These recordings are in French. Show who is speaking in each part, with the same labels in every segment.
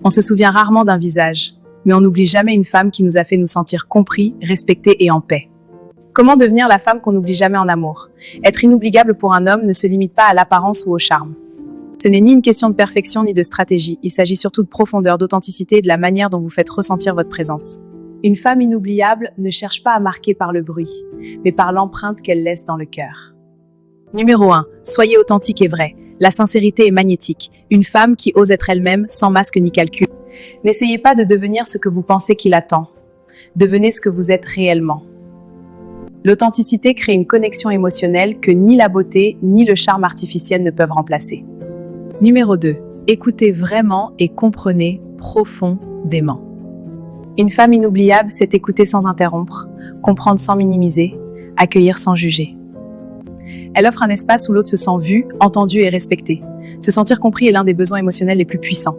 Speaker 1: On se souvient rarement d'un visage, mais on n'oublie jamais une femme qui nous a fait nous sentir compris, respectés et en paix. Comment devenir la femme qu'on n'oublie jamais en amour? Être inoubliable pour un homme ne se limite pas à l'apparence ou au charme. Ce n'est ni une question de perfection ni de stratégie, il s'agit surtout de profondeur, d'authenticité et de la manière dont vous faites ressentir votre présence. Une femme inoubliable ne cherche pas à marquer par le bruit, mais par l'empreinte qu'elle laisse dans le cœur. Numéro 1. Soyez authentique et vrai. La sincérité est magnétique. Une femme qui ose être elle-même, sans masque ni calcul. N'essayez pas de devenir ce que vous pensez qu'il attend. Devenez ce que vous êtes réellement. L'authenticité crée une connexion émotionnelle que ni la beauté ni le charme artificiel ne peuvent remplacer. Numéro 2. Écoutez vraiment et comprenez profondément. Une femme inoubliable, c'est écouter sans interrompre, comprendre sans minimiser, accueillir sans juger. Elle offre un espace où l'autre se sent vu, entendu et respecté. Se sentir compris est l'un des besoins émotionnels les plus puissants.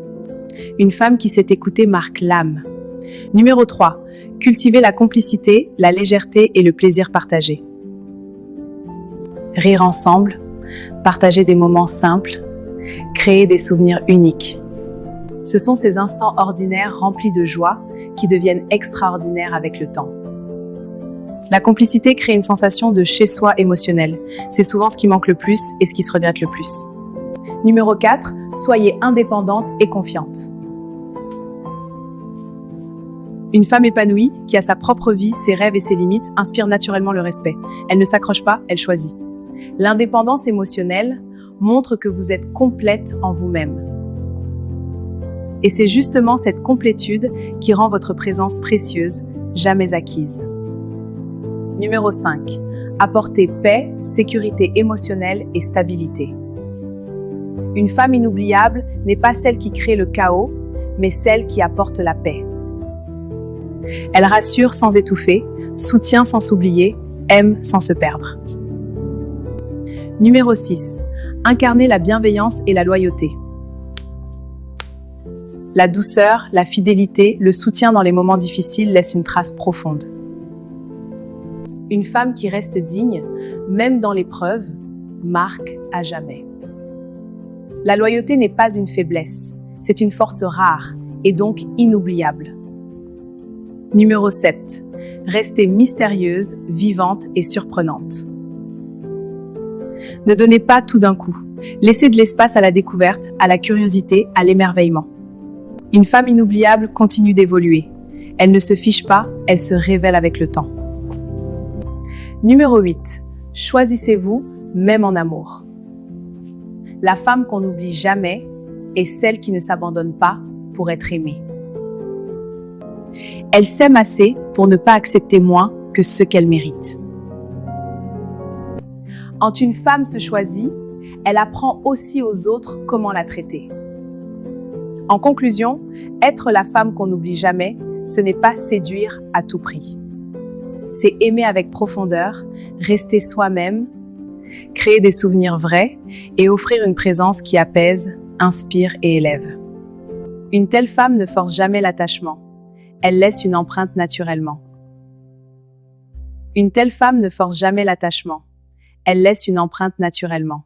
Speaker 1: Une femme qui sait écouter marque l'âme. Numéro 3. Cultivez la complicité, la légèreté et le plaisir partagé. Rire ensemble, partager des moments simples, créer des souvenirs uniques. Ce sont ces instants ordinaires remplis de joie qui deviennent extraordinaires avec le temps. La complicité crée une sensation de chez-soi émotionnel. C'est souvent ce qui manque le plus et ce qui se regrette le plus. Numéro 4. Soyez indépendante et confiante. Une femme épanouie, qui a sa propre vie, ses rêves et ses limites, inspire naturellement le respect. Elle ne s'accroche pas, elle choisit. L'indépendance émotionnelle montre que vous êtes complète en vous-même. Et c'est justement cette complétude qui rend votre présence précieuse, jamais acquise. Numéro 5. Apportez paix, sécurité émotionnelle et stabilité. Une femme inoubliable n'est pas celle qui crée le chaos, mais celle qui apporte la paix. Elle rassure sans étouffer, soutient sans s'oublier, aime sans se perdre. Numéro 6. Incarnez la bienveillance et la loyauté. La douceur, la fidélité, le soutien dans les moments difficiles laissent une trace profonde. Une femme qui reste digne, même dans l'épreuve, marque à jamais. La loyauté n'est pas une faiblesse, c'est une force rare et donc inoubliable. Numéro 7. Restez mystérieuse, vivante et surprenante. Ne donnez pas tout d'un coup. Laissez de l'espace à la découverte, à la curiosité, à l'émerveillement. Une femme inoubliable continue d'évoluer. Elle ne se fiche pas, elle se révèle avec le temps. Numéro 8. Choisissez-vous, même en amour. La femme qu'on n'oublie jamais est celle qui ne s'abandonne pas pour être aimée. Elle s'aime assez pour ne pas accepter moins que ce qu'elle mérite. Quand une femme se choisit, elle apprend aussi aux autres comment la traiter. En conclusion, être la femme qu'on n'oublie jamais, ce n'est pas séduire à tout prix. C'est aimer avec profondeur, rester soi-même, créer des souvenirs vrais et offrir une présence qui apaise, inspire et élève. Une telle femme ne force jamais l'attachement. Elle laisse une empreinte naturellement. Une telle femme ne force jamais l'attachement. Elle laisse une empreinte naturellement.